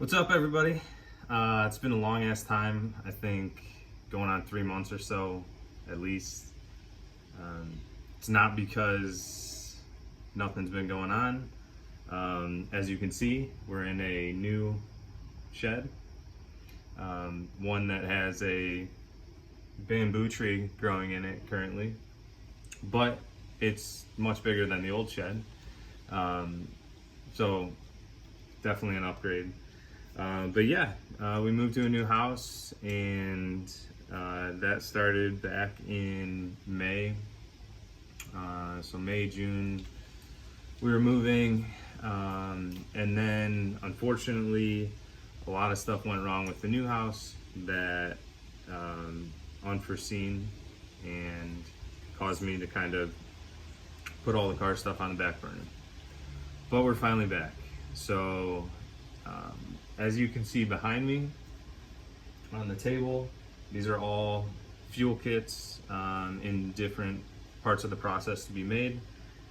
What's up, everybody? It's been a long ass time. I think going on 3 months or so, at least. Um, it's not because nothing's been going on. As you can see, we're in a new shed, one that has a bamboo tree growing in it currently, but it's much bigger than the old shed. So definitely an upgrade. But yeah, we moved to a new house, and that started back in May. So May, June, we were moving, and then unfortunately, a lot of stuff went wrong with the new house that unforeseen, and caused me to kind of put all the car stuff on the back burner. But we're finally back. So as you can see behind me on the table, these are all fuel kits in different parts of the process to be made.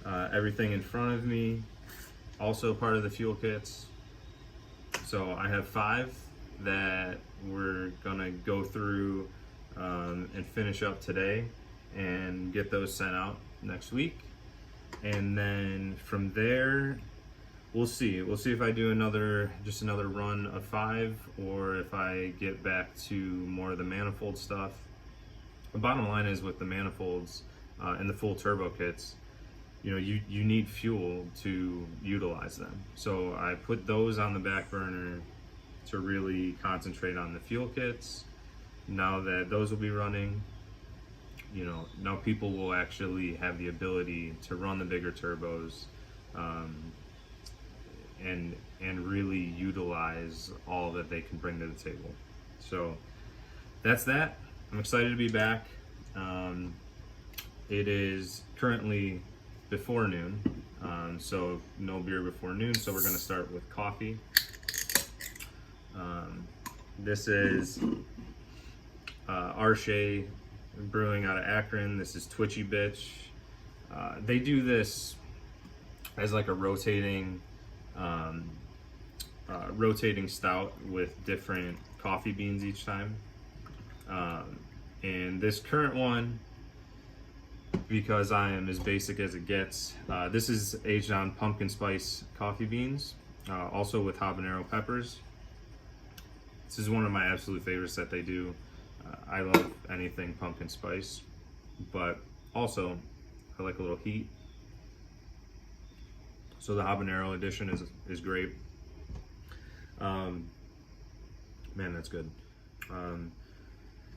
Everything in front of me, also part of the fuel kits. So I have 5 that we're gonna go through and finish up today and get those sent out next week. And then from there, we'll see if I do another run of 5, or if I get back to more of the manifold stuff. The bottom line is, with the manifolds and the full turbo kits, you need fuel to utilize them. So I put those on the back burner to really concentrate on the fuel kits. Now that those will be running, now people will actually have the ability to run the bigger turbos, and really utilize all that they can bring to the table. So that's that. I'm excited to be back. It is currently before noon, so no beer before noon, so we're going to start with coffee. This is Arche Brewing out of Akron. This is Twitchy Bitch. They do this as like a rotating stout with different coffee beans each time. And this current one, because I am as basic as it gets, this is aged on pumpkin spice coffee beans, also with habanero peppers. This is one of my absolute favorites that they do. I love anything pumpkin spice, but also I like a little heat. So the habanero edition is great. Man, that's good.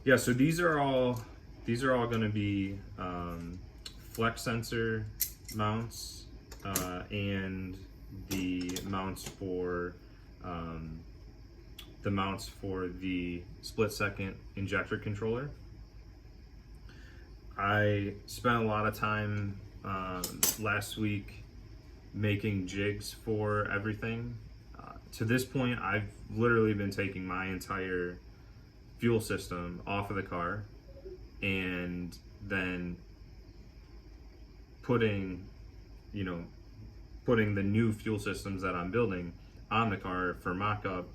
Yeah, so these are all going to be flex sensor mounts, and the mounts for the split second injector controller. I spent a lot of time last week making jigs for everything. To this point, I've literally been taking my entire fuel system off of the car, and then putting the new fuel systems that I'm building on the car for mock-up.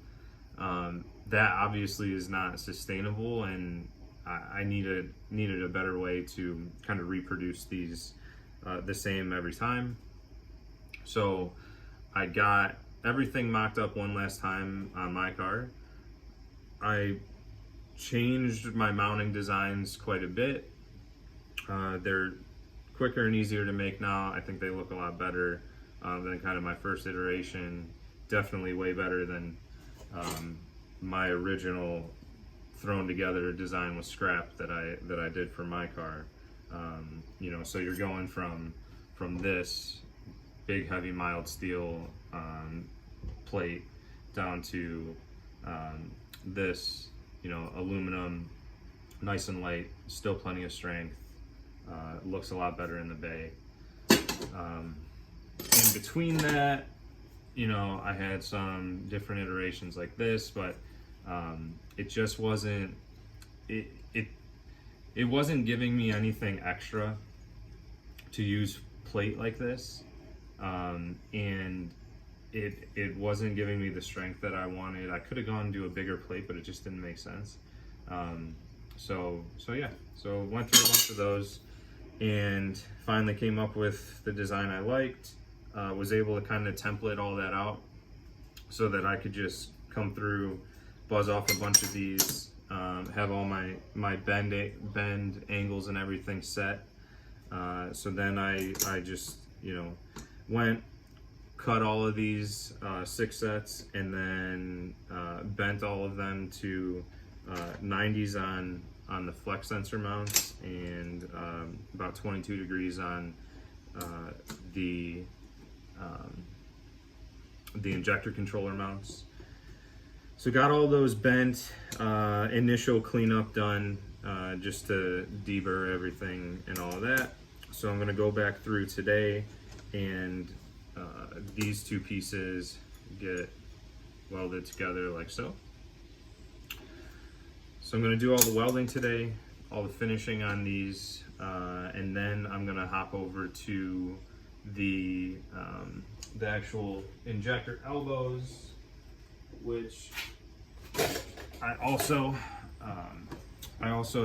That obviously is not sustainable, and I needed a better way to kind of reproduce these the same every time. So I got everything mocked up one last time on my car. I changed my mounting designs quite a bit. They're quicker and easier to make now. I think they look a lot better than kind of my first iteration. Definitely way better than my original thrown together design with scrap that I did for my car. So you're going from this big heavy mild steel plate down to this aluminum, nice and light, still plenty of strength. Looks a lot better in the bay. In between that, I had some different iterations like this, but it just wasn't it wasn't giving me anything extra to use plate like this. And it wasn't giving me the strength that I wanted. I could have gone to a bigger plate, but it just didn't make sense. So yeah, so went through a bunch of those and finally came up with the design I liked. Was able to kind of template all that out so that I could just come through, buzz off a bunch of these, have all my bend angles and everything set. So then I just, you know, went, cut all of these 6 sets, and then bent all of them to 90s on the flex sensor mounts, and about 22 degrees on the injector controller mounts. So got all those bent, initial cleanup done, just to deburr everything and all of that. So I'm gonna go back through today, and these 2 pieces get welded together like so. So I'm gonna do all the welding today, all the finishing on these, and then I'm gonna hop over to the actual injector elbows, which I also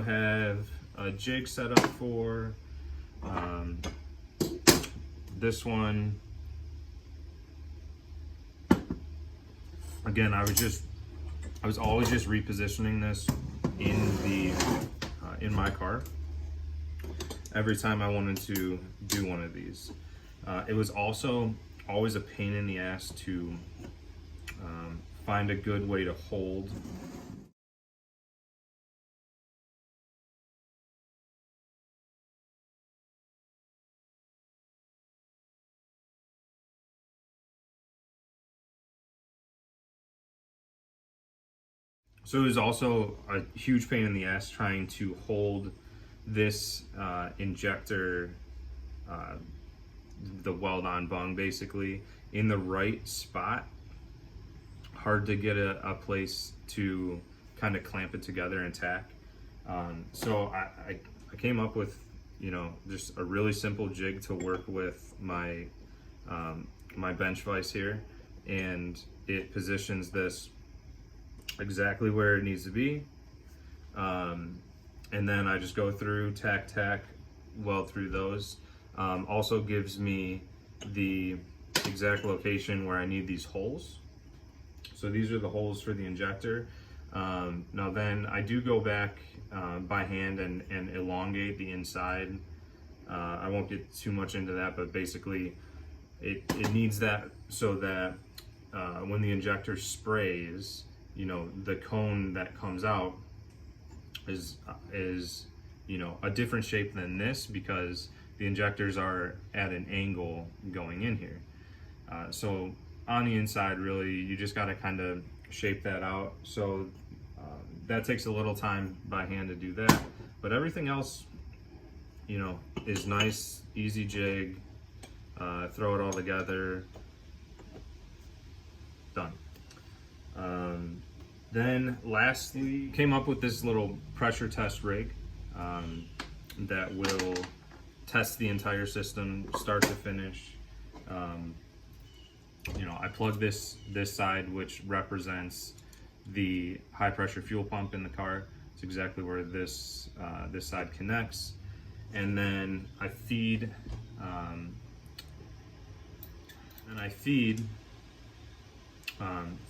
have a jig set up for. This one, again, I was always just repositioning this in my car every time I wanted to do one of these. It was also always a pain in the ass to find a good way to hold So it was also a huge pain in the ass trying to hold this injector, the weld-on bung basically, in the right spot. Hard to get a place to kind of clamp it together and tack. So I came up with, you know, just a really simple jig to work with my my bench vise here, and it positions this exactly where it needs to be, and then I just go through, tack, weld through those. Also gives me the exact location where I need these holes. So these are the holes for the injector. Now then I do go back by hand and elongate the inside. I won't get too much into that, but basically it needs that so that when the injector sprays, you know, the cone that comes out is you know, a different shape than this, because the injectors are at an angle going in here. So on the inside, really, you just got to kind of shape that out. So that takes a little time by hand to do that, but everything else, you know, is nice, easy jig. Throw it all together, done. Then lastly, came up with this little pressure test rig that will test the entire system start to finish. You know, I plug this side, which represents the high pressure fuel pump in the car. It's exactly where this side connects, and then I feed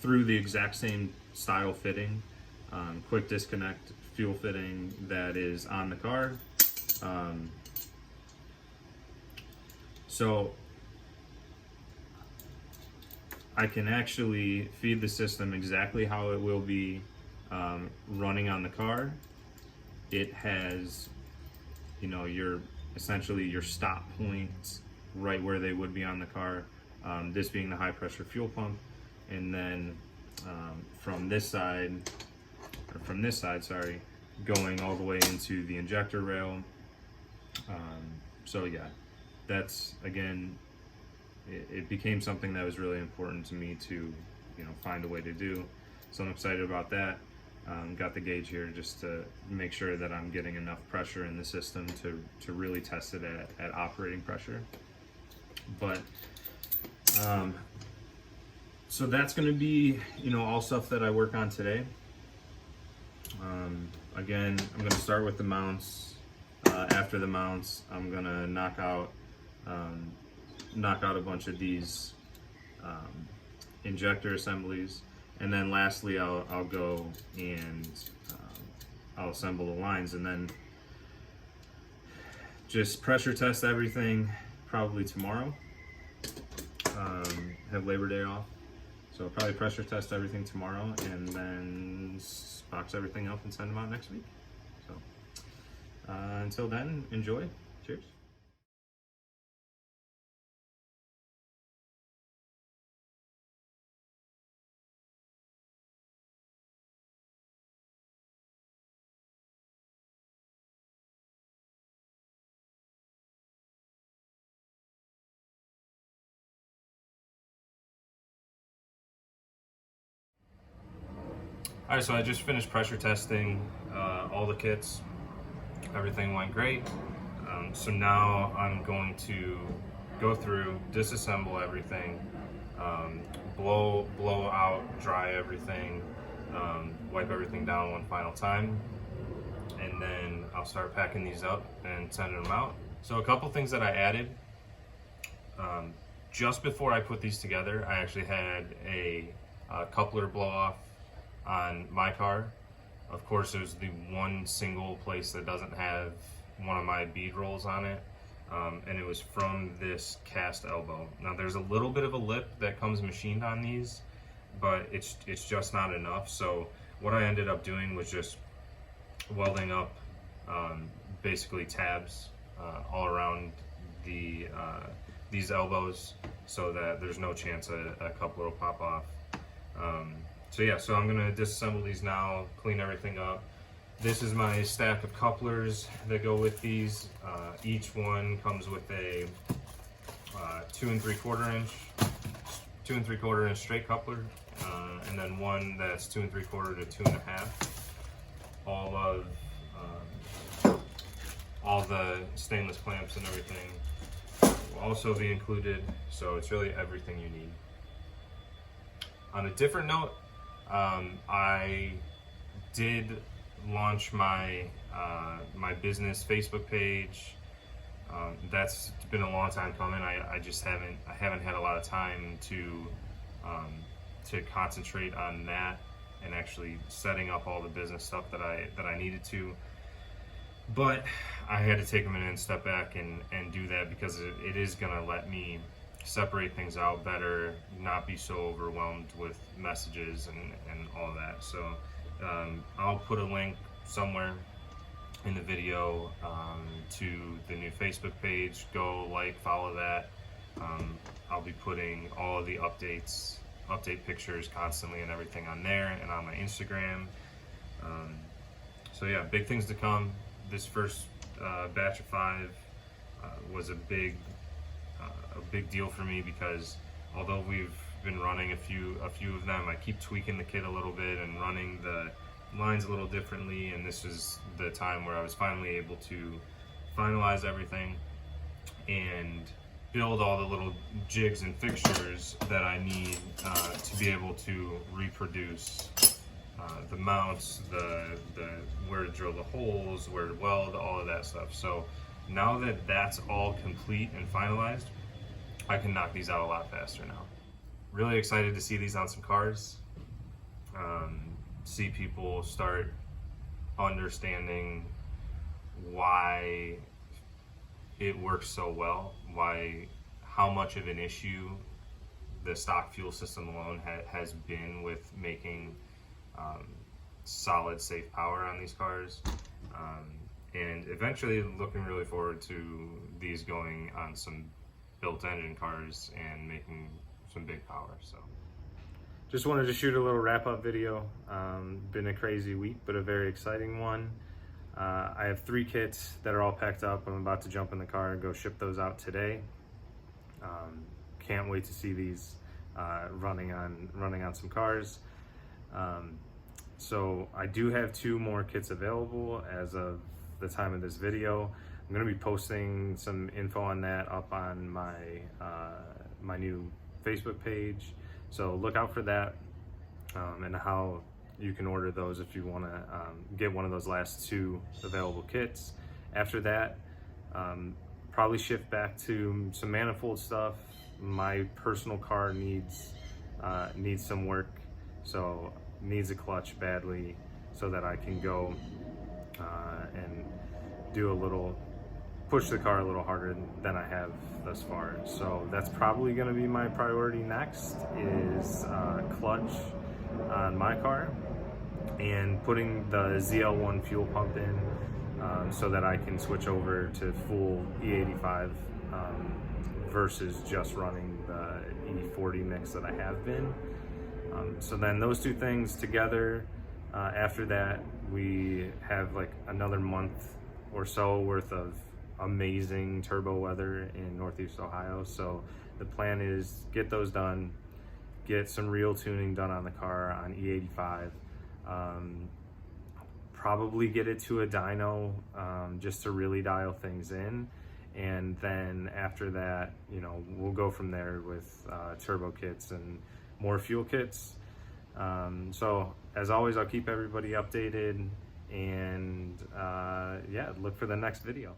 through the exact same style fitting, quick disconnect fuel fitting that is on the car. So I can actually feed the system exactly how it will be running on the car. It has, you know, essentially your stop points right where they would be on the car. This being the high pressure fuel pump, and then from this side, sorry, going all the way into the injector rail. So yeah, that's, again, it became something that was really important to me to, you know, find a way to do. So I'm excited about that. Got the gauge here just to make sure that I'm getting enough pressure in the system to really test it at operating pressure. But So that's going to be, all stuff that I work on today. Again, I'm going to start with the mounts. After the mounts, I'm going to knock out a bunch of these injector assemblies, and then lastly, I'll go and I'll assemble the lines, and then just pressure test everything probably tomorrow. Have Labor Day off, so I'll probably pressure test everything tomorrow, and then box everything up and send them out next week. So until then, enjoy. Cheers. All right, so I just finished pressure testing all the kits. Everything went great. So now I'm going to go through, disassemble everything, blow out, dry everything, wipe everything down one final time, and then I'll start packing these up and sending them out. So a couple things that I added. Just before I put these together, I actually had a coupler blow off on my car. Of course, there's the one single place that doesn't have one of my bead rolls on it, and it was from this cast elbow. Now there's a little bit of a lip that comes machined on these, but it's just not enough. So what I ended up doing was just welding up basically tabs all around these elbows, so that there's no chance a coupler will pop off. So yeah, so I'm gonna disassemble these now, clean everything up. This is my stack of couplers that go with these. Each one comes with a 2 3/4 inch straight coupler, and then one that's 2 3/4 to 2 1/2. All the stainless clamps and everything will also be included, so it's really everything you need. On a different note, I did launch my my business Facebook page. That's been a long time coming. I just haven't had a lot of time to concentrate on that and actually setting up all the business stuff that I needed to. But I had to take a minute and step back and do that, because it is gonna let me separate things out better, not be so overwhelmed with messages and all that. So I'll put a link somewhere in the video to the new Facebook page. Go follow that. I'll be putting all of the update pictures constantly and everything on there, and on my Instagram. So yeah, big things to come. This first batch of 5 was a big deal for me, because although we've been running a few of them, I keep tweaking the kit a little bit and running the lines a little differently, and this was the time where I was finally able to finalize everything and build all the little jigs and fixtures that I need to be able to reproduce the mounts, the where to drill the holes, where to weld, all of that stuff. So now that that's all complete and finalized, I can knock these out a lot faster now. Really excited to see these on some cars. See people start understanding why it works so well, how much of an issue the stock fuel system alone has been with making solid, safe power on these cars. And eventually looking really forward to these going on some built engine cars and making some big power. So just wanted to shoot a little wrap-up video. Been a crazy week, but a very exciting one. I have 3 kits that are all packed up. I'm about to jump in the car and go ship those out today. Can't wait to see these running on some cars. So I do have 2 more kits available as of the time of this video. I'm going to be posting some info on that up on my my new Facebook page. So look out for that, and how you can order those if you want to get one of those last 2 available kits. After that, probably shift back to some manifold stuff. My personal car needs some work, so needs a clutch badly so that I can go and do push the car a little harder than I have thus far. So that's probably going to be my priority next, is clutch on my car, and putting the ZL1 fuel pump in, so that I can switch over to full E85 versus just running the E40 mix that I have been. So then those 2 things together, after that we have like another month or so worth of amazing turbo weather in Northeast Ohio. So the plan is get those done, get some real tuning done on the car on E85, probably get it to a dyno, just to really dial things in. And then after that, you know, we'll go from there with turbo kits and more fuel kits. So as always, I'll keep everybody updated, and yeah, look for the next video.